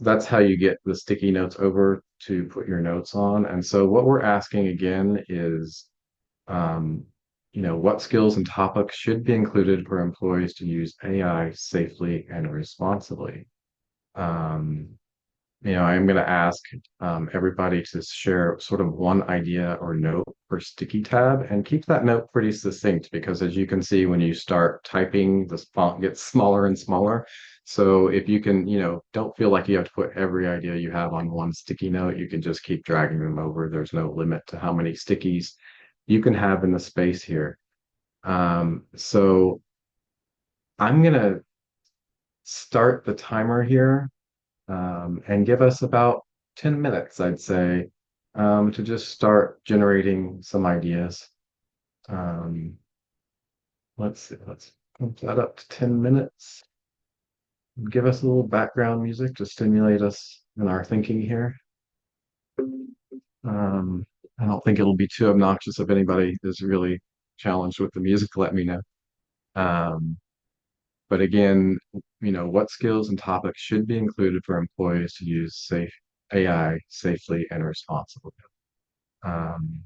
That's how you get the sticky notes over to put your notes on. And so what we're asking again is, um, what skills and topics should be included for employees to use AI safely and responsibly? Um, I'm going to ask everybody to share sort of one idea or note per sticky tab and keep that note pretty succinct because as you can see, when you start typing, the font gets smaller and smaller. So if you can, don't feel like you have to put every idea you have on one sticky note, you can just keep dragging them over. There's no limit to how many stickies you can have in the space here. So I'm going to start the timer here and give us about 10 minutes, I'd say, to just start generating some ideas. Um, let's see, let's pump that up to 10 minutes. Give us a little background music to stimulate us in our thinking here. Um, I don't think it'll be too obnoxious if anybody is really challenged with the music, let me know. Um, but again, what skills and topics should be included for employees to use safe AI safely and responsibly? Um,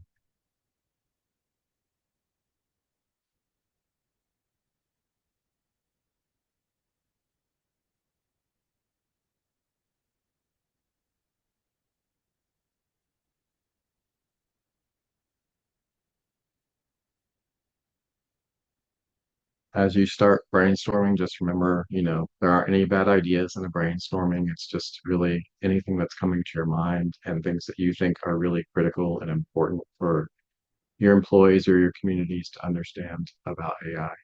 as you start brainstorming, just remember, there aren't any bad ideas in the brainstorming. It's just really anything that's coming to your mind and things that you think are really critical and important for your employees or your communities to understand about AI.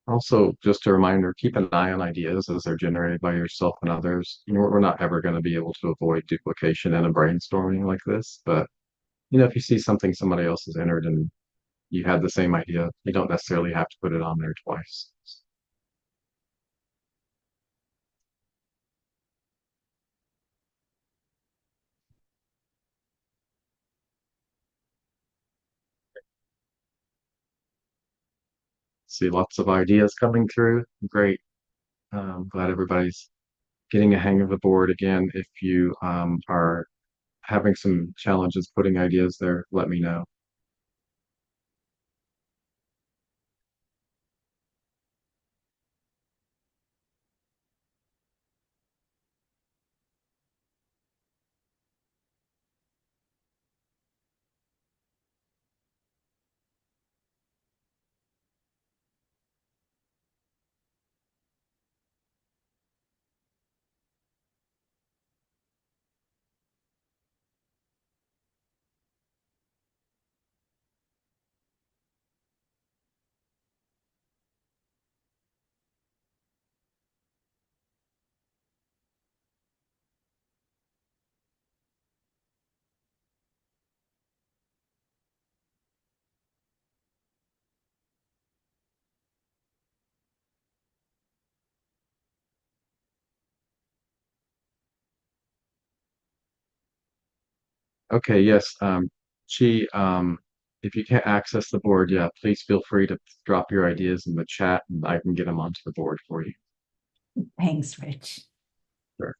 Also, just a reminder, keep an eye on ideas as they're generated by yourself and others. We're not ever going to be able to avoid duplication in a brainstorming like this, but if you see something somebody else has entered and you had the same idea, you don't necessarily have to put it on there twice. See lots of ideas coming through. Great. Glad everybody's getting a hang of the board again. If you are having some challenges putting ideas there, let me know. Okay, yes. Chi, if you can't access the board, yeah, please feel free to drop your ideas in the chat and I can get them onto the board for you. Thanks, Rich. Sure.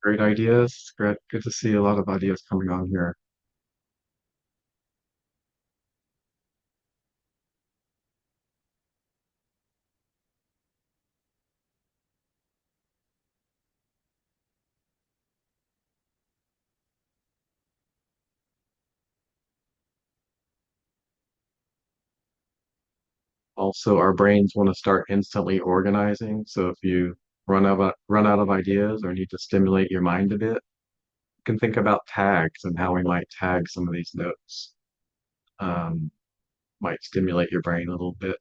Great ideas. Good to see a lot of ideas coming on here. Also, our brains want to start instantly organizing. So if you run out of ideas or need to stimulate your mind a bit, you can think about tags and how we might tag some of these notes. Um, might stimulate your brain a little bit.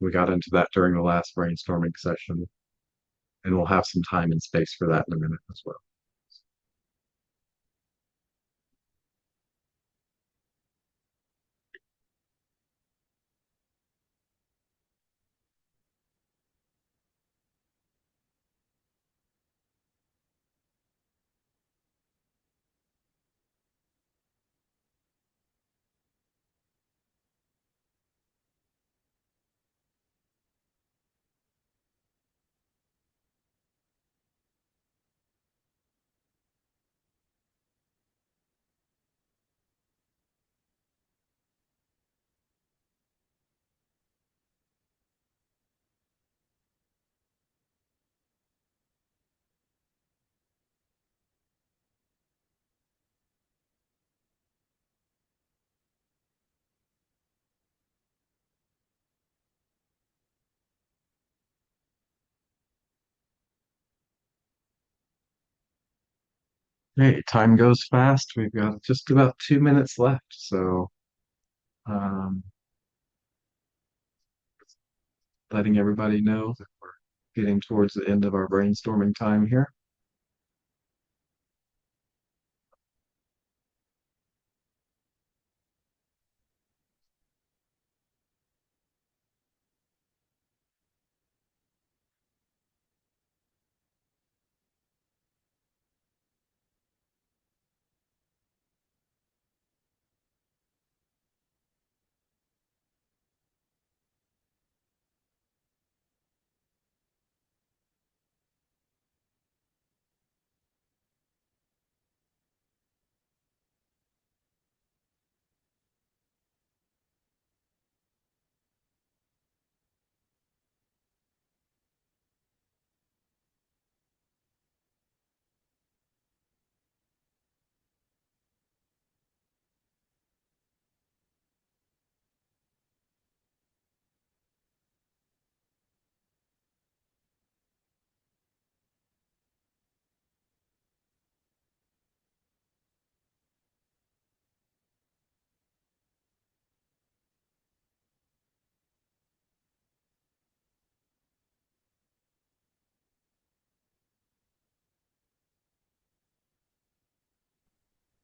We got into that during the last brainstorming session, and we'll have some time and space for that in a minute as well. Hey, time goes fast. We've got just about 2 minutes left, so um, letting everybody know that we're getting towards the end of our brainstorming time here.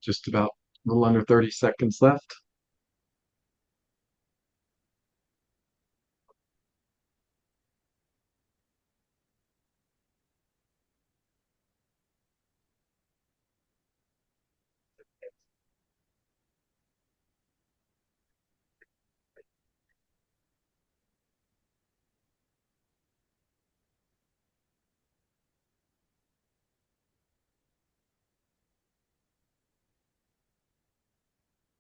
Just about a little under 30 seconds left.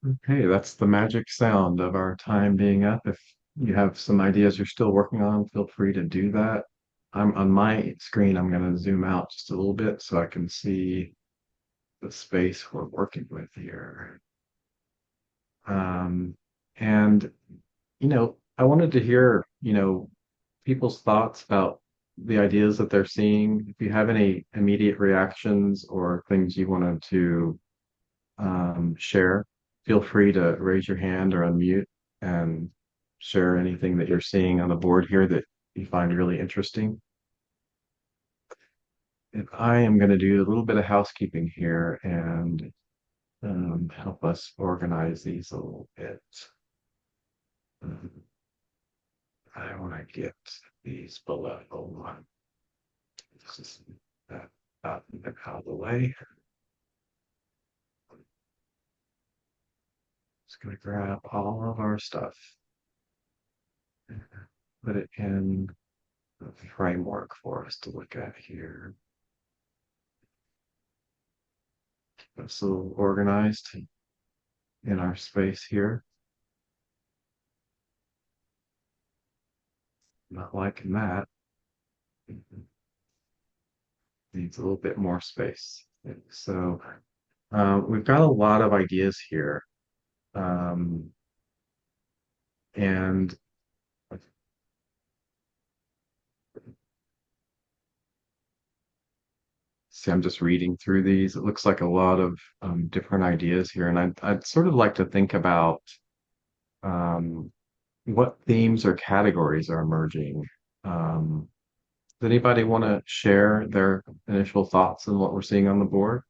Okay, that's the magic sound of our time being up. If you have some ideas you're still working on, feel free to do that. I'm on my screen, I'm going to zoom out just a little bit so I can see the space we're working with here. Um, and, I wanted to hear, people's thoughts about the ideas that they're seeing. If you have any immediate reactions or things you wanted to share, feel free to raise your hand or unmute and share anything that you're seeing on the board here that you find really interesting. And I am going to do a little bit of housekeeping here and help us organize these a little bit. Um, I want to get these below. This is that out of the way. Just going to grab all of our stuff, put it in a framework for us to look at here. Keep us a little organized in our space here. Not liking that. Needs a little bit more space. So we've got a lot of ideas here. Um, and see, I'm just reading through these. It looks like a lot of different ideas here. And I'd sort of like to think about um, what themes or categories are emerging. Um, does anybody want to share their initial thoughts on what we're seeing on the board?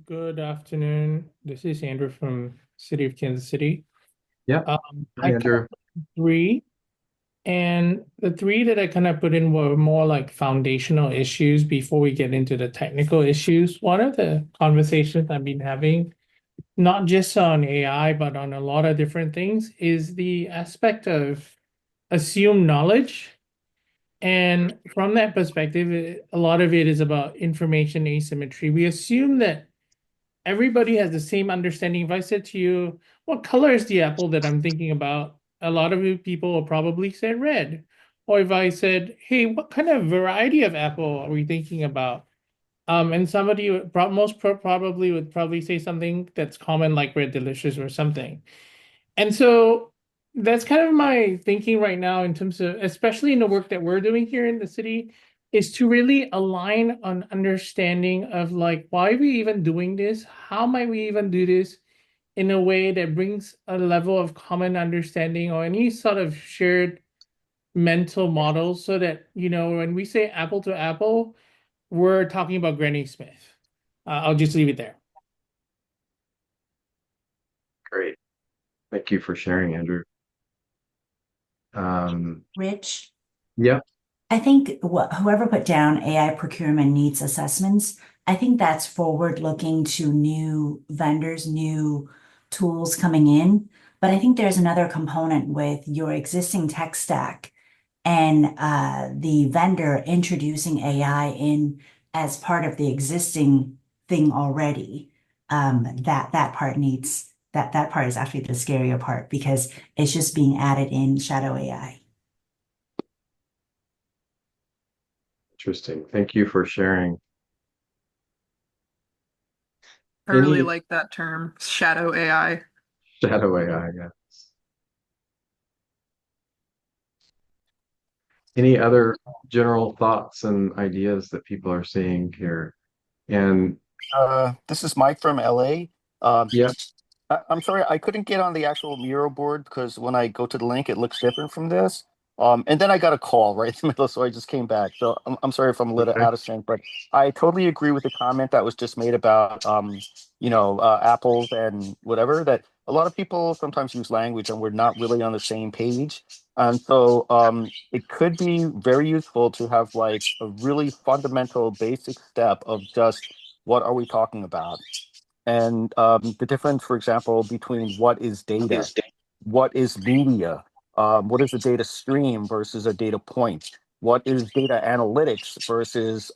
Good afternoon. This is Andrew from City of Kansas City. Yeah, I kind Andrew. of three, and the three that I kind of put in were more like foundational issues before we get into the technical issues. One of the conversations I've been having, not just on AI, but on a lot of different things, is the aspect of assumed knowledge. And from that perspective, a lot of it is about information asymmetry. We assume that everybody has the same understanding. If I said to you, what color is the apple that I'm thinking about? A lot of you people will probably say red. Or if I said, hey, what kind of variety of apple are we thinking about? And somebody would probably would probably say something that's common like red delicious or something. And so that's kind of my thinking right now in terms of, especially in the work that we're doing here in the city, is to really align on understanding of like, why are we even doing this? How might we even do this in a way that brings a level of common understanding or any sort of shared mental model so that, when we say apple to apple, we're talking about Granny Smith. I'll just leave it there. Great. Thank you for sharing, Andrew. Rich, Yeah, I think whoever put down AI procurement needs assessments, I think that's forward looking to new vendors, new tools coming in. But I think there's another component with your existing tech stack and the vendor introducing AI in as part of the existing thing already. That part needs that part is actually the scarier part because it's just being added in shadow AI. interesting. Thank you for sharing. I really Any like that term, shadow AI. shadow AI, yeah. Any other general thoughts and ideas that people are seeing here? And This is Mike from LA. yeah, I'm sorry, I couldn't get on the actual Miro board because when I go to the link, it looks different from this. And then I got a call right in the middle, so I just came back. So I'm sorry if I'm a little okay. out of sync, but I totally agree with the comment that was just made about, apples and whatever, that a lot of people sometimes use language and we're not really on the same page. And so it could be very useful to have like a really fundamental basic step of just what are we talking about? And the difference, for example, between what is data, what is media, what is a data stream versus a data point, what is data analytics versus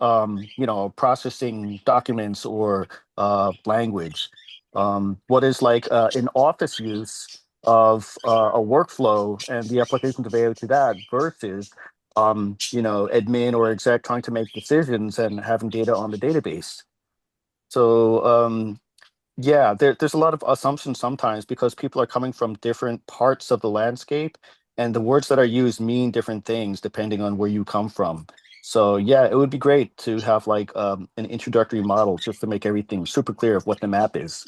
processing documents or language, what is like an office use of a workflow and the applications available to that versus admin or exec trying to make decisions and having data on the database. So yeah, there's a lot of assumptions sometimes because people are coming from different parts of the landscape, and the words that are used mean different things depending on where you come from. So yeah, it would be great to have like an introductory model just to make everything super clear of what the map is.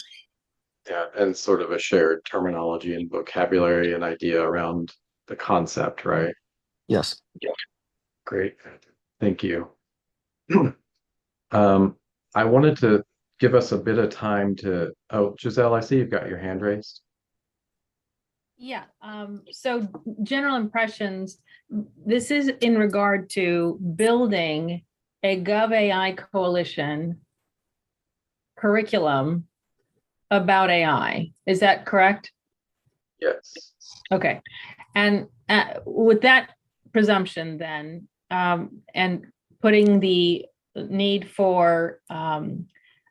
Yeah, and sort of a shared terminology and vocabulary and idea around the concept, right? Yes. Yeah. Great. Thank you. Um, I wanted to give us a bit of time to, oh, Giselle, I see you've got your hand raised. Yeah, so general impressions, this is in regard to building a GovAI Coalition curriculum about AI. Is that correct? Yes. Okay. And with that presumption, then and putting the need for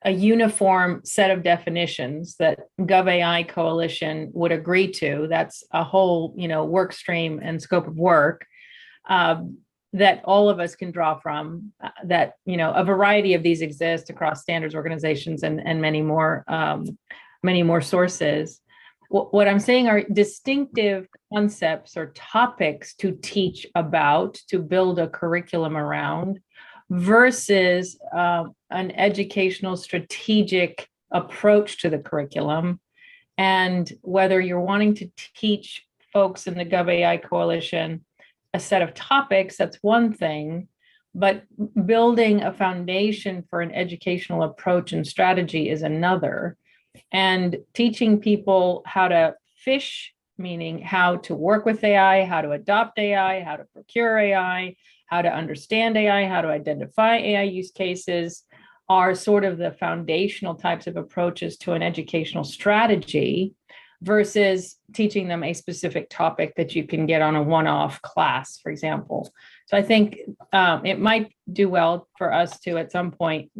a uniform set of definitions that GovAI Coalition would agree to. That's a whole, work stream and scope of work that all of us can draw from. That a variety of these exist across standards organizations and many more sources. What I'm saying are distinctive concepts or topics to teach about, to build a curriculum around, versus an educational strategic approach to the curriculum. And whether you're wanting to teach folks in the GovAI Coalition a set of topics, that's one thing, but building a foundation for an educational approach and strategy is another. And teaching people how to fish, meaning how to work with AI, how to adopt AI, how to procure AI, how to understand AI, how to identify AI use cases, are sort of the foundational types of approaches to an educational strategy versus teaching them a specific topic that you can get on a one-off class, for example. So I think it might do well for us to, at some point,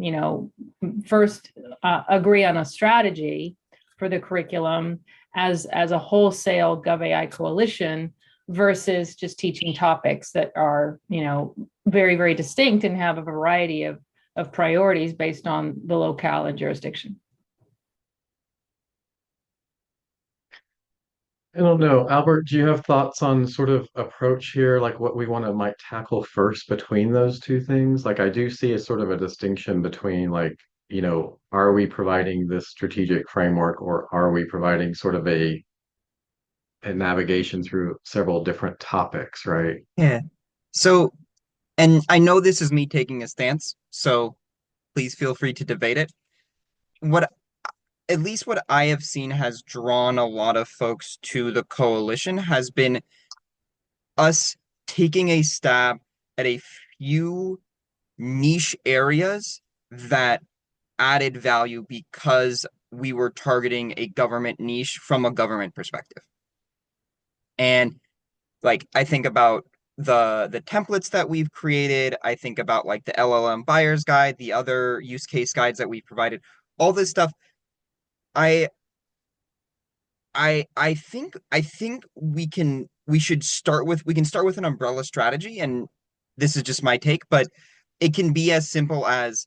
first agree on a strategy for the curriculum as a wholesale GovAI coalition versus just teaching topics that are, very, very distinct and have a variety of priorities based on the locale and jurisdiction. I don't know. Albert, do you have thoughts on sort of approach here, like what we want to might tackle first between those two things? Like I do see a sort of a distinction between like, are we providing this strategic framework or are we providing sort of a navigation through several different topics, right? Yeah. So, and I know this is me taking a stance, so please feel free to debate it. At least what I have seen has drawn a lot of folks to the coalition has been us taking a stab at a few niche areas that added value because we were targeting a government niche from a government perspective. And like I think about the templates that we've created, I think about like the LLM buyer's guide, the other use case guides that we provided, all this stuff. I think we should start with an umbrella strategy, and this is just my take, but it can be as simple as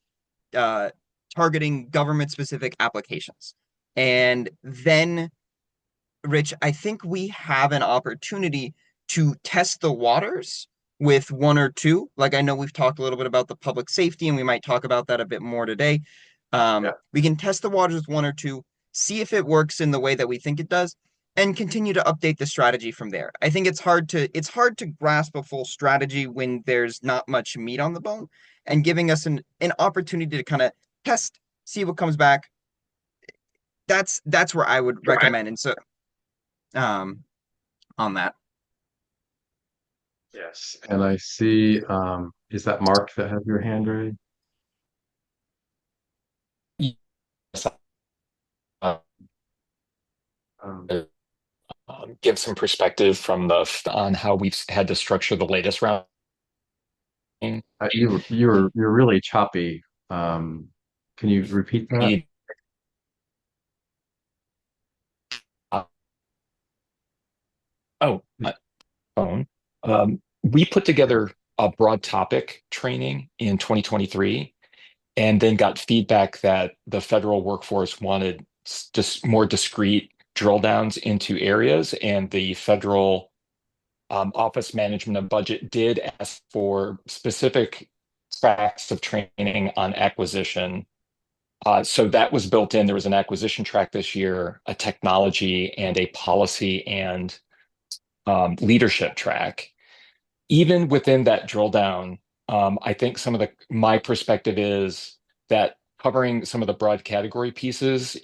targeting government specific applications. And then, Rich, I think we have an opportunity to test the waters with one or two. Like I know we've talked a little bit about the public safety, and we might talk about that a bit more today. We can test the waters with one or two, see if it works in the way that we think it does, and continue to update the strategy from there. I think it's hard to grasp a full strategy when there's not much meat on the bone, and giving us an opportunity to kind of test, see what comes back. That's where I would recommend. And so on that. Yes. And I see, is that Mark that has your hand raised? Um, Give some perspective from on how we've had to structure the latest round. you're really choppy. Can you repeat that? Oh, my phone. We put together a broad topic training in 2023 and then got feedback that the federal workforce wanted just more discrete drill downs into areas, and the federal Office Management and Budget did ask for specific tracks of training on acquisition. So that was built in. There was an acquisition track this year, a technology, and a policy and leadership track. Even within that drill down, I think my perspective is that covering some of the broad category pieces,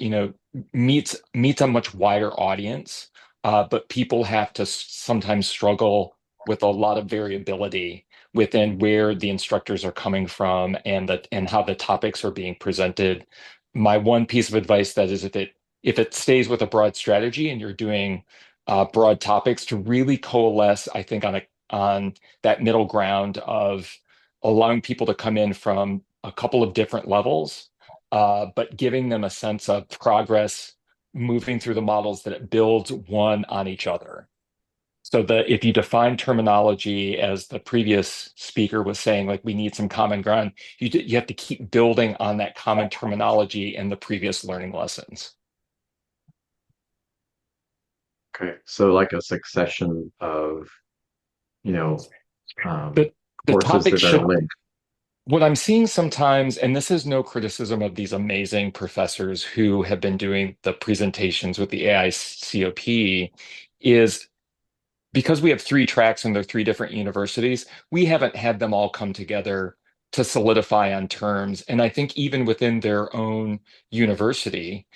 meets a much wider audience, but people have to sometimes struggle with a lot of variability within where the instructors are coming from and how the topics are being presented. My one piece of advice that is if it stays with a broad strategy and you're doing broad topics, to really coalesce, I think, on on that middle ground of allowing people to come in from a couple of different levels, but giving them a sense of progress, moving through the models that it builds one on each other. So that if you define terminology, as the previous speaker was saying, like we need some common ground, you have to keep building on that common terminology in the previous learning lessons. Okay, so like a succession of, you know, The courses topic that are should, linked. what I'm seeing sometimes, and this is no criticism of these amazing professors who have been doing the presentations with the AI COP, is because we have three tracks and they're three different universities, we haven't had them all come together to solidify on terms. And I think even within their own university,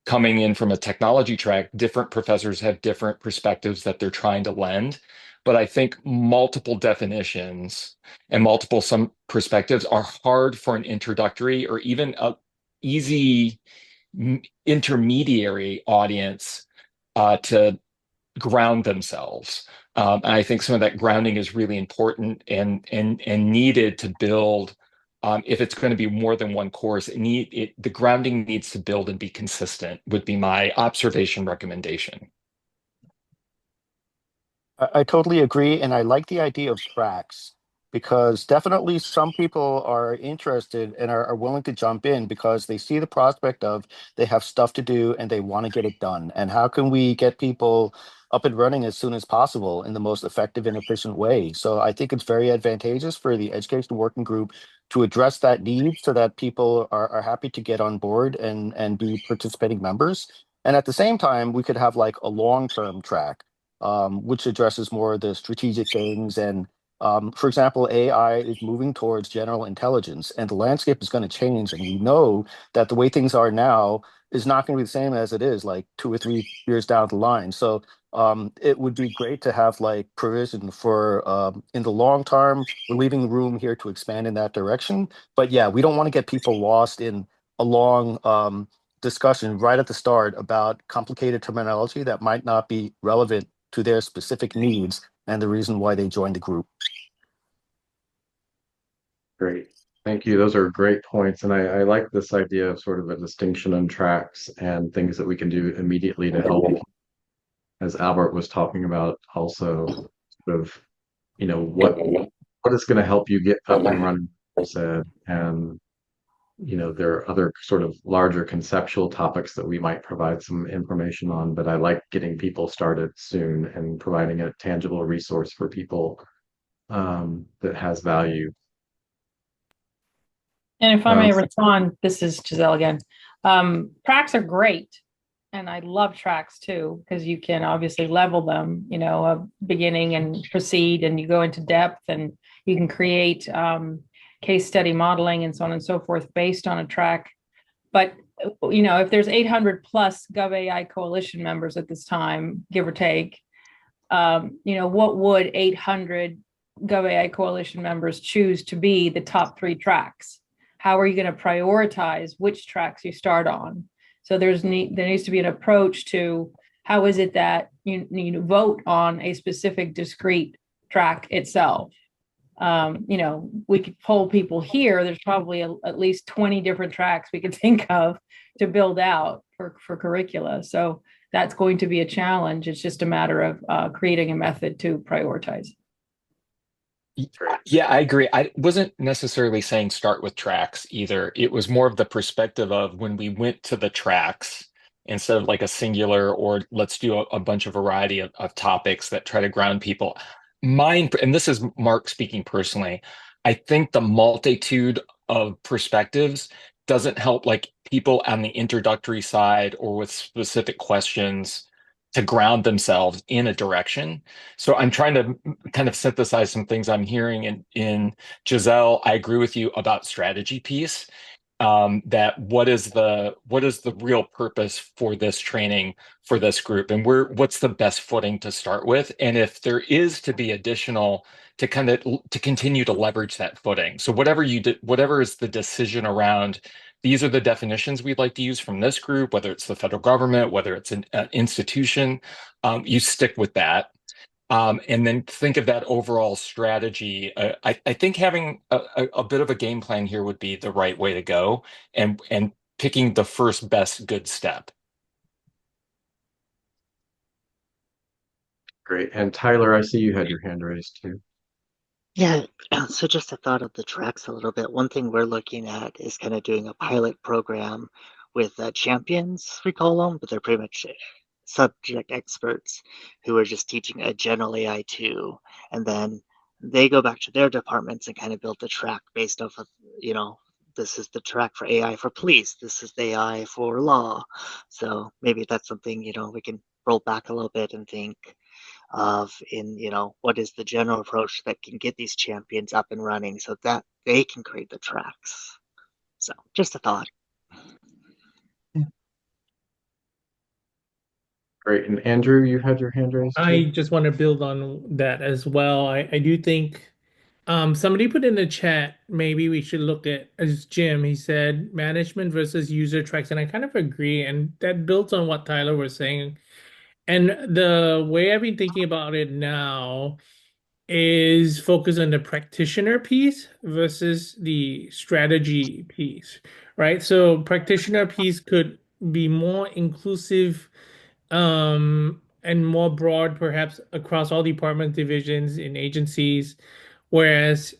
coming in from a technology track, different professors have different perspectives that they're trying to lend. But I think multiple definitions and multiple some perspectives are hard for an introductory or even a easy intermediary audience to ground themselves. And I think some of that grounding is really important and needed to build. If it's going to be more than one course, the grounding needs to build and be consistent, would be my observation recommendation. I totally agree, and I like the idea of tracks because definitely some people are interested and are willing to jump in because they see the prospect of they have stuff to do and they want to get it done. And how can we get people up and running as soon as possible in the most effective and efficient way? So I think it's very advantageous for the education working group to address that need so that people are happy to get on board and be participating members. And at the same time, we could have like a long-term track which addresses more of the strategic things. And for example, AI is moving towards general intelligence, and the landscape is going to change. And we know that the way things are now is not going to be the same as it is like 2 or 3 years down the line. So it would be great to have like provision for in the long term. We're leaving room here to expand in that direction. But yeah, we don't want to get people lost in a long discussion right at the start about complicated terminology that might not be relevant to their specific needs and the reason why they joined the group. Great. Thank you. Those are great points. And I like this idea of sort of a distinction on tracks and things that we can do immediately to help, as Albert was talking about, also sort of, what is going to help you get up and running, said, and there are other sort of larger conceptual topics that we might provide some information on, but I like getting people started soon and providing a tangible resource for people that has value. And if I may respond, this is Giselle again. Tracks are great. And I love tracks too, because you can obviously level them, a beginning and proceed, and you go into depth, and you can create case study modeling and so on and so forth based on a track. But, if there's 800 plus GovAI Coalition members at this time, give or take, what would 800 GovAI Coalition members choose to be the top 3 tracks? How are you going to prioritize which tracks you start on? So there needs to be an approach to how is it that you vote on a specific discrete track itself. We could poll people here. There's probably at least 20 different tracks we could think of to build out for curricula. So that's going to be a challenge. It's just a matter of creating a method to prioritize. Yeah, I agree. I wasn't necessarily saying start with tracks either. It was more of the perspective of when we went to the tracks instead of like a singular or let's do a bunch of variety of topics that try to ground people. Mine, and this is Mark speaking personally, I think the multitude of perspectives doesn't help like people on the introductory side or with specific questions to ground themselves in a direction. So I'm trying to kind of synthesize some things I'm hearing in Giselle. I agree with you about strategy piece. That what is the real purpose for this training for this group, and what's the best footing to start with, and if there is to be additional to continue to leverage that footing. So whatever you did, whatever is the decision around, these are the definitions we'd like to use from this group, whether it's the federal government, whether it's an institution, you stick with that. And then think of that overall strategy. I think having a bit of a game plan here would be the right way to go, and picking the first best good step. Great. And Tyler, I see you had your hand raised too. Yeah, so just a thought of the tracks a little bit. One thing we're looking at is kind of doing a pilot program with champions, we call them, but they're pretty much subject experts who are just teaching a general AI to, and then they go back to their departments and kind of build the track based off of, this is the track for AI for police, this is the AI for law. So maybe that's something, we can roll back a little bit and think of what is the general approach that can get these champions up and running so that they can create the tracks. So just a thought. Great. And Andrew, you had your hand raised I too. just want to build on that as well. I do think somebody put in the chat, maybe we should look at, as Jim, he said, management versus user tracks. And I kind of agree. And that builds on what Tyler was saying. And the way I've been thinking about it now is focus on the practitioner piece versus the strategy piece, right? So practitioner piece could be more inclusive and more broad, perhaps across all department divisions in agencies, whereas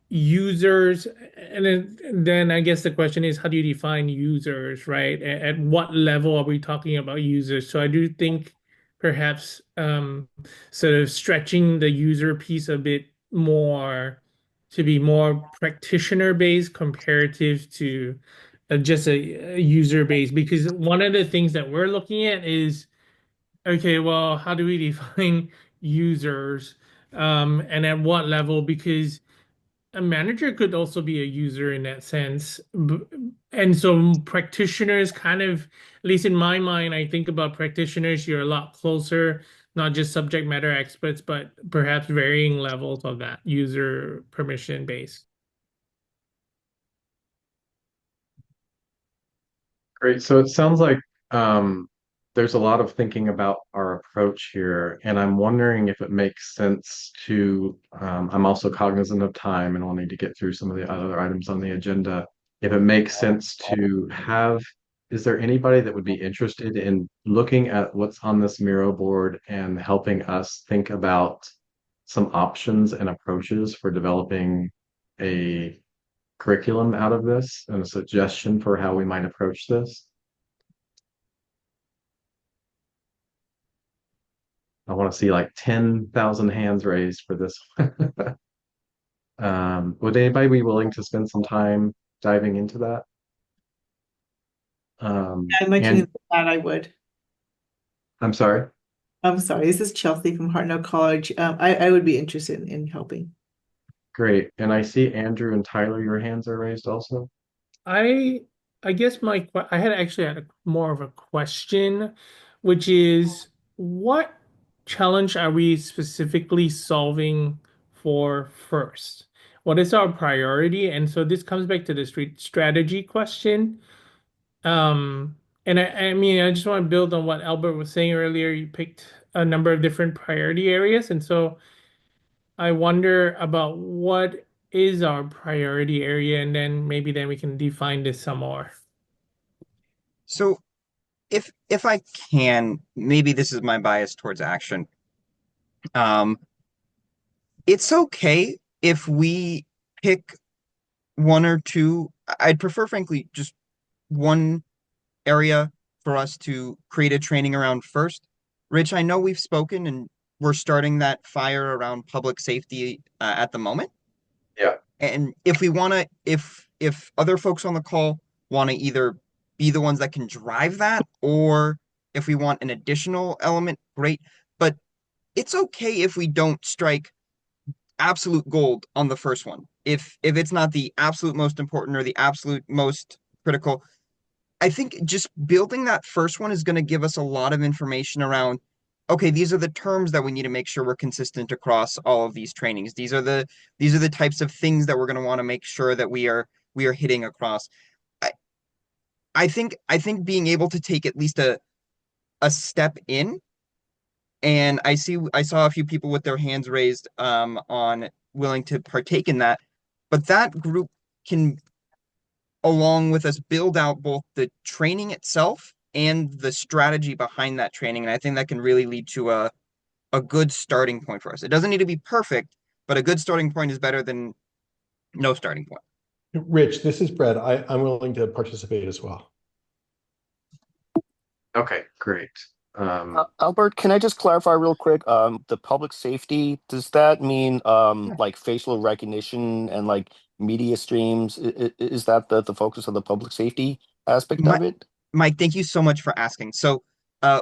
users, and then I guess the question is, how do you define users, right? At what level are we talking about users? So I do think perhaps sort of stretching the user piece a bit more to be more practitioner based comparative to just a user base, because one of the things that we're looking at is, okay, well, how do we define users, and at what level? Because a manager could also be a user in that sense. And so practitioners kind of, at least in my mind, I think about practitioners, you're a lot closer, not just subject matter experts, but perhaps varying levels of that user permission base. Great. So it sounds like there's a lot of thinking about our approach here, and I'm wondering if it makes sense to. I'm also cognizant of time and wanting to get through some of the other items on the agenda. If it makes sense to have, is there anybody that would be interested in looking at what's on this Miro board and helping us think about some options and approaches for developing a curriculum out of this and a suggestion for how we might approach this? I want to see like 10,000 hands raised for this. Would anybody be willing to spend some time diving into that? I mentioned And that I would. I'm sorry. I'm sorry, this is Chelsea from Hartnell College. I would be interested in helping. Great. And I see Andrew and Tyler, your hands are raised also. I I guess I had actually had more of a question, which is, what challenge are we specifically solving for first? What is our priority? And so this comes back to the strategy question. And I mean, I just want to build on what Albert was saying earlier. You picked a number of different priority areas, and so I wonder about what is our priority area, and then maybe then we can define this some more. So if I can, maybe this is my bias towards action. Um, it's okay if we pick one or two. I'd prefer, frankly, just one area for us to create a training around first. Rich, I know we've spoken and we're starting that fire around public safety at the moment. Yeah. And if we want to, if other folks on the call want to either be the ones that can drive that, or if we want an additional element, great. But it's okay if we don't strike absolute gold on the first one. If it's not the absolute most important or the absolute most critical, I think just building that first one is going to give us a lot of information around, okay, these are the terms that we need to make sure we're consistent across all of these trainings. These are the types of things that we're going to want to make sure that we are hitting across. I, I think being able to take at least a step in And I saw a few people with their hands raised on willing to partake in that. But that group can, along with us, build out both the training itself and the strategy behind that training. And I think that can really lead to a good starting point for us. It doesn't need to be perfect, but a good starting point is better than no starting point. Rich, this is Brett. I'm willing to participate as well. Okay, great. Albert, can I just clarify real quick? The public safety, does that mean like facial recognition and like media streams? Is that the focus of the public safety aspect My, of it? Mike, thank you so much for asking. So,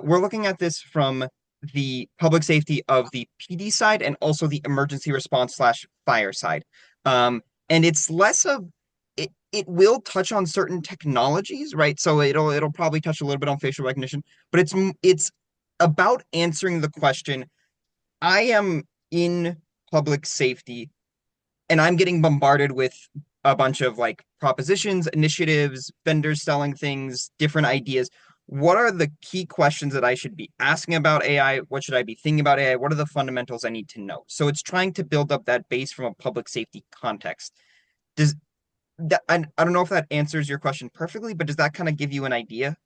we're looking at this from the public safety of the PD side and also the emergency response slash fire side. And it's less of it will touch on certain technologies, right? So it'll probably touch a little bit on facial recognition, but it's about answering the question. I am in public safety and I'm getting bombarded with a bunch of like propositions, initiatives, vendors selling things, different ideas. What are the key questions that I should be asking about AI? What should I be thinking about AI? What are the fundamentals I need to know? So it's trying to build up that base from a public safety context. Does that, I don't know if that answers your question perfectly, but does that kind of give you an idea?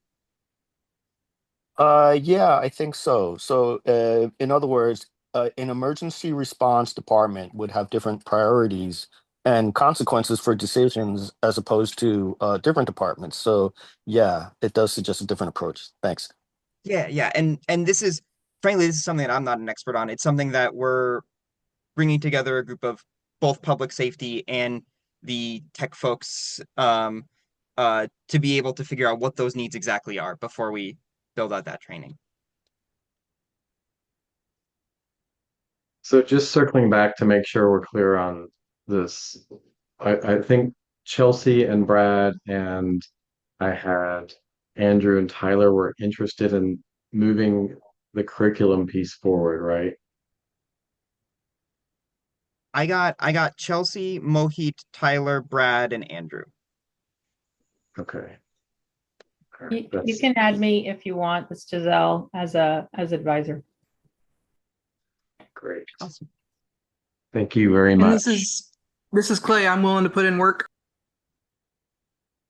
Yeah, I think so. So, in other words, an emergency response department would have different priorities and consequences for decisions as opposed to different departments. So, yeah, it does suggest a different approach. Thanks. Yeah, yeah. And this is frankly, this is something that I'm not an expert on. It's something that we're bringing together a group of both public safety and the tech folks to be able to figure out what those needs exactly are before we build out that training. So just circling back to make sure we're clear on this, I think Chelsea and Brad and I had Andrew and Tyler were interested in moving the curriculum piece forward, right? I got Chelsea, Mohit, Tyler, Brad, and Andrew. Okay. All right, You that's can add me if you want, it's Giselle as advisor. great. Awesome. Thank you very And much. this is Clay. I'm willing to put in work.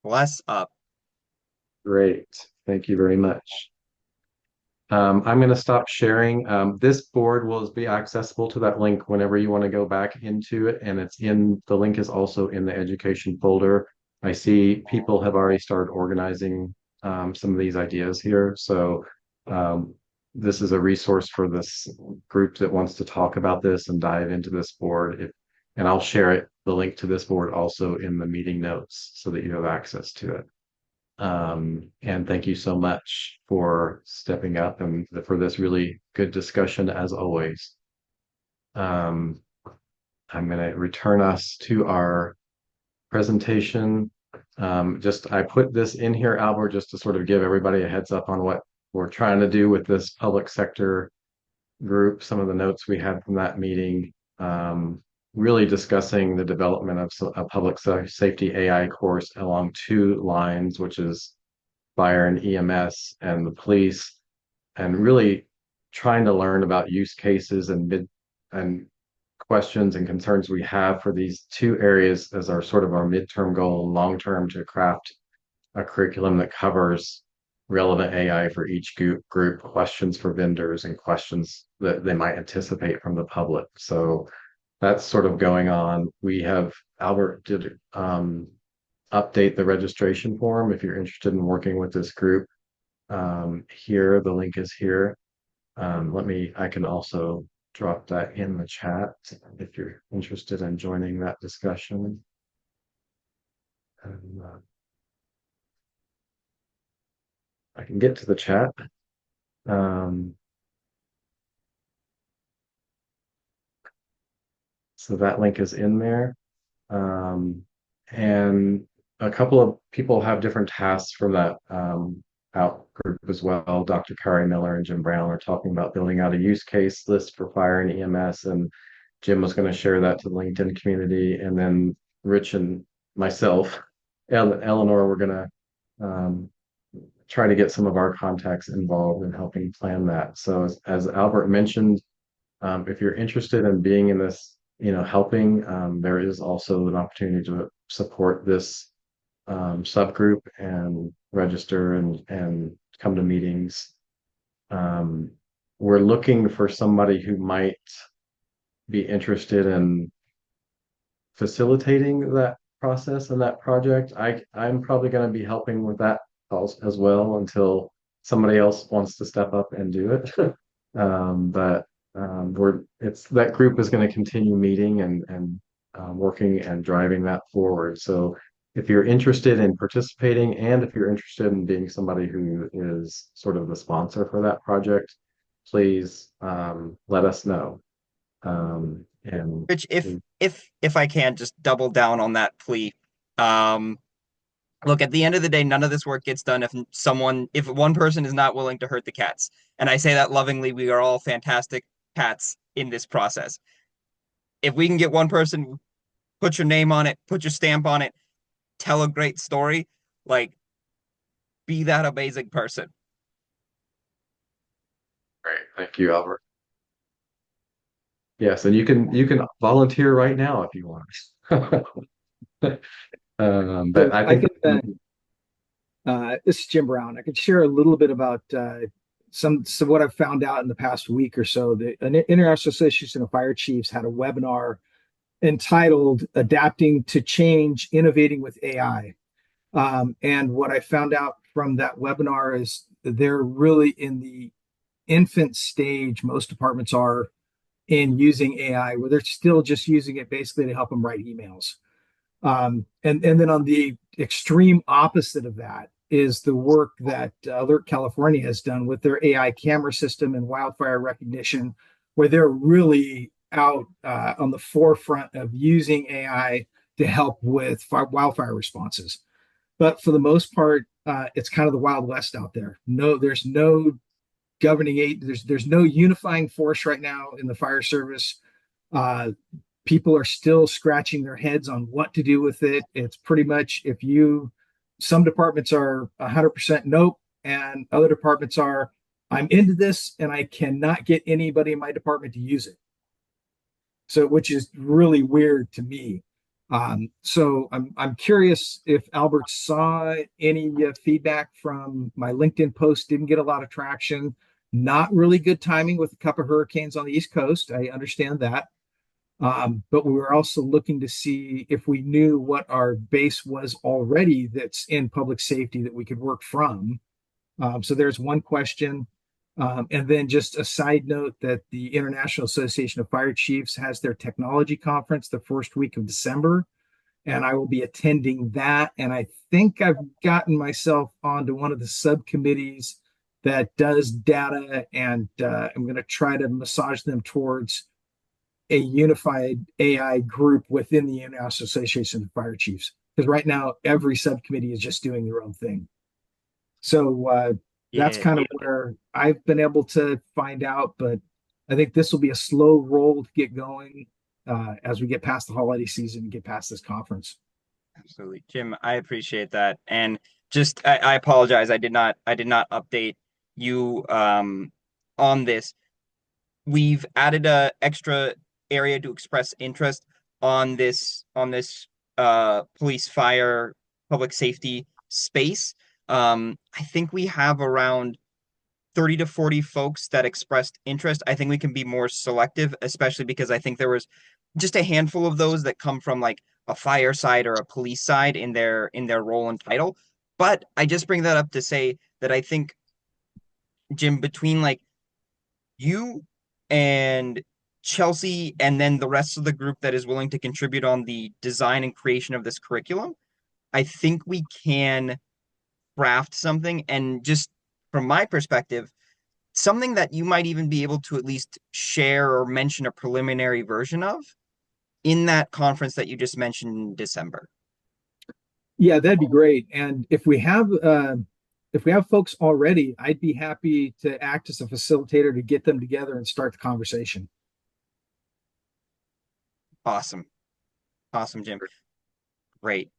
Bless up. Great. Thank you very much. I'm going to stop sharing. This board will be accessible to that link whenever you want to go back into it, and the link is also in the education folder. I see people have already started organizing some of these ideas here. So this is a resource for this group that wants to talk about this and dive into this board. And I'll share the link to this board also in the meeting notes so that you have access to it. And thank you so much for stepping up and for this really good discussion as always. I'm going to return us to our presentation. I put this in here, Albert, just to sort of give everybody a heads up on what we're trying to do with this public sector group, some of the notes we had from that meeting, really discussing the development of a public safety AI course along two lines, which is fire and EMS and the police, and really trying to learn about use cases and questions and concerns we have for these two areas as our sort of our midterm goal and long term to craft a curriculum that covers relevant AI for each group, questions for vendors, and questions that they might anticipate from the public. So that's sort of going on. Albert did update the registration form if you're interested in working with this group. Here, the link is here. I can also drop that in the chat if you're interested in joining that discussion. And, I can get to the chat. So that link is in there. And a couple of people have different tasks from that out group as well. Dr. Kari Miller and Jim Brown are talking about building out a use case list for fire and EMS, and Jim was going to share that to the LinkedIn community. And then Rich and myself, Eleanor, we're going to try to get some of our contacts involved in helping plan that. So as Albert mentioned, if you're interested in being in this, helping, there is also an opportunity to support this subgroup and register and come to meetings. We're looking for somebody who might be interested in facilitating that process and that project. I'm probably going to be helping with that as well until somebody else wants to step up and do it. But that group is going to continue meeting and working and driving that forward. So if you're interested in participating and if you're interested in being somebody who is sort of the sponsor for that project, please let us know. And Rich, if I can just double down on that plea. Look, at the end of the day, none of this work gets done if one person is not willing to hurt the cats. And I say that lovingly, we are all fantastic cats in this process. If we can get one person, put your name on it, put your stamp on it, tell a great story, like, be that amazing person. great, thank you, Albert. Yes, and you can volunteer right now if you want. But I think This is Jim Brown. I could share a little bit about some what I've found out in the past week or so. The International Association of Fire Chiefs had a webinar entitled "Adapting to Change: Innovating with AI." And what I found out from that webinar is they're really in the infant stage. Most departments are in using AI, where they're still just using it basically to help them write emails. And then on the extreme opposite of that is the work that Alert California has done with their AI camera system and wildfire recognition, where they're really out on the forefront of using AI to help with wildfire responses. But for the most part, it's kind of the Wild West out there. There's no governing aid. There's no unifying force right now in the fire service. People are still scratching their heads on what to do with it. It's pretty much some departments are 100% nope, and other departments are, I'm into this and I cannot get anybody in my department to use it. So, which is really weird to me. So I'm curious if Albert saw any feedback from my LinkedIn post. Didn't get a lot of traction. Not really good timing with a couple of hurricanes on the East Coast. I understand that. But we were also looking to see if we knew what our base was already that's in public safety that we could work from. So there's one question. And then just a side note that the International Association of Fire Chiefs has their technology conference the first week of December, and I will be attending that. And I think I've gotten myself onto one of the subcommittees that does data, and I'm going to try to massage them towards a unified AI group within the International Association of Fire Chiefs. Because right now, every subcommittee is just doing their own thing. So that's kind of where I've been able to find out, but I think this will be a slow roll to get going as we get past the holiday season and get past this conference. Absolutely. Jim, I appreciate that. And just I apologize. I did not update you on this. We've added a extra area to express interest on this police, fire, public safety space. I think we have around 30 to 40 folks that expressed interest. I think we can be more selective, especially because I think there was just a handful of those that come from like a fire side or a police side in their role and title. But I just bring that up to say that I think, Jim, between like you and Chelsea and then the rest of the group that is willing to contribute on the design and creation of this curriculum, I think we can craft something. And just from my perspective, something that you might even be able to at least share or mention a preliminary version of in that conference that you just mentioned in December. Yeah, that'd be great. And if we have folks already, I'd be happy to act as a facilitator to get them together and start the conversation. Awesome, Jim. Great.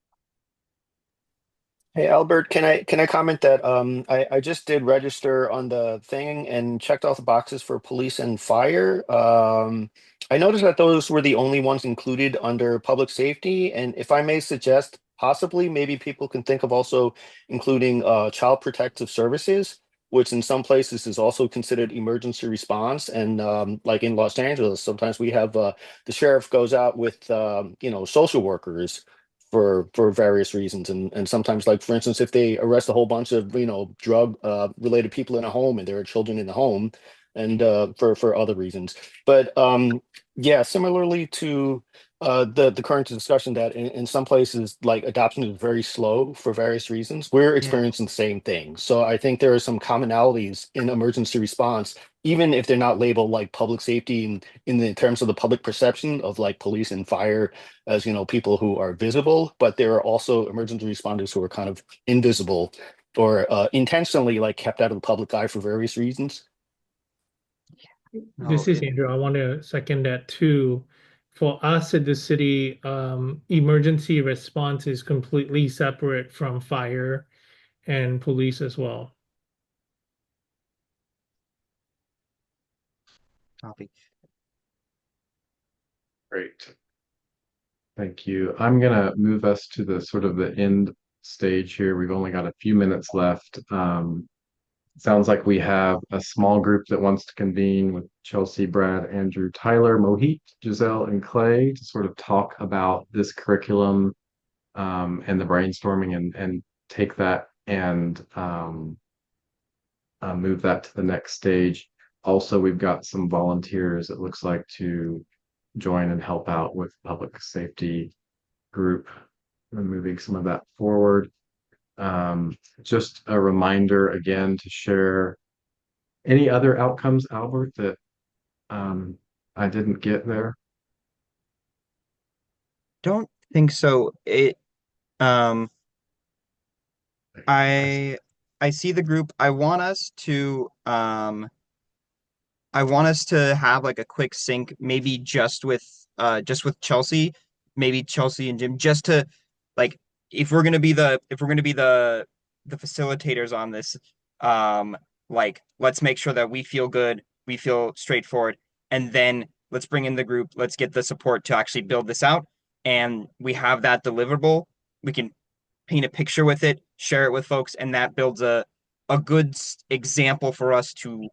Hey Albert, can I comment that I just did register on the thing and checked off the boxes for police and fire. I noticed that those were the only ones included under public safety, and if I may suggest, possibly maybe people can think of also including child protective services, which in some places is also considered emergency response. And like in Los Angeles, sometimes we have the sheriff goes out with social workers for various reasons, and sometimes, like for instance, if they arrest a whole bunch of drug related people in a home and there are children in the home, and for other reasons. But yeah, similarly to the current discussion that in some places like adoption is very slow for various reasons, we're Yeah. experiencing the same thing. So I think there are some commonalities in emergency response, even if they're not labeled like public safety in the terms of the public perception of like police and fire as people who are visible, but there are also emergency responders who are kind of invisible or intentionally like kept out of the public eye for various reasons. This No, is Andrew. I want to second that too. For us at the city, emergency response is completely separate from fire and police as well. copy. Great. Thank you. I'm gonna move us to the sort of the end stage here. We've only got a few minutes left. Sounds like we have a small group that wants to convene with Chelsea, Brad, Andrew, Tyler, Mohit, Giselle, and Clay to sort of talk about this curriculum and the brainstorming and take that and move that to the next stage. Also, we've got some volunteers, it looks like, to join and help out with public safety group and moving some of that forward. Just a reminder again to share any other outcomes, Albert, that I didn't get there. Don't think so. Um, I I see the group. I want us to have like a quick sync, maybe just with Chelsea, maybe Chelsea and Jim, just to like if we're gonna be the facilitators on this, like let's make sure that we feel good, we feel straightforward, and then let's bring in the group, let's get the support to actually build this out, and we have that deliverable. We can paint a picture with it, share it with folks, and that builds a good example for us to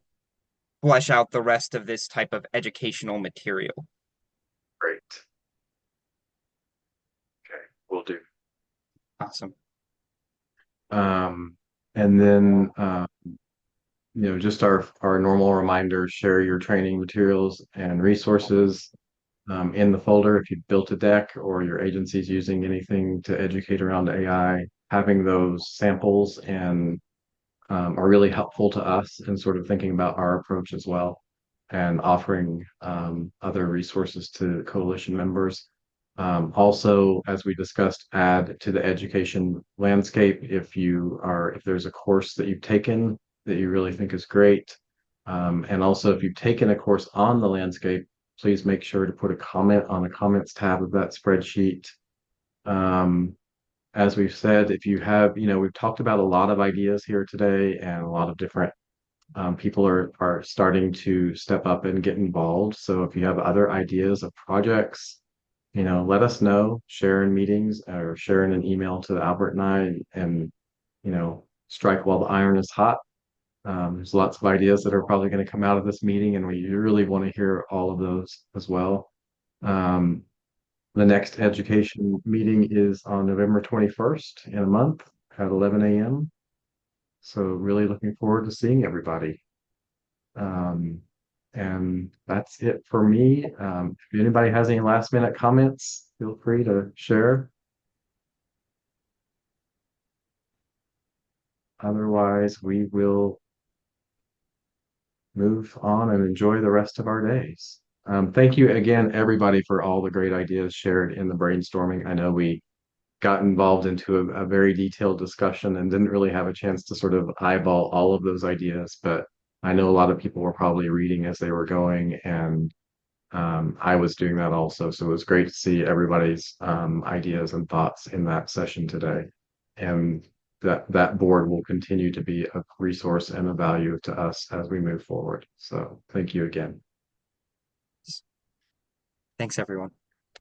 flesh out the rest of this type of educational material. Great. Okay, we'll do. Awesome. And then just our normal reminder, share your training materials and resources in the folder. If you've built a deck or your agency's using anything to educate around AI, having those samples and are really helpful to us in sort of thinking about our approach as well and offering other resources to coalition members. Also, as we discussed, add to the education landscape if there's a course that you've taken that you really think is great. And also, if you've taken a course on the landscape, please make sure to put a comment on the comments tab of that spreadsheet. As we've said, if you have, we've talked about a lot of ideas here today, and a lot of different people are starting to step up and get involved. So if you have other ideas of projects, let us know, share in meetings or share in an email to Albert and I, and strike while the iron is hot. There's lots of ideas that are probably going to come out of this meeting, and we really want to hear all of those as well. The next education meeting is on November 21st in a month at 11 a.m. So really looking forward to seeing everybody. And that's it for me. If anybody has any last minute comments, feel free to share. Otherwise, we will move on and enjoy the rest of our days. Thank you again, everybody, for all the great ideas shared in the brainstorming. I know we got involved into a very detailed discussion and didn't really have a chance to sort of eyeball all of those ideas, but I know a lot of people were probably reading as they were going, and I was doing that also. So it was great to see everybody's ideas and thoughts in that session today. And that board will continue to be a resource and a value to us as we move forward. So thank you again. Thanks, everyone.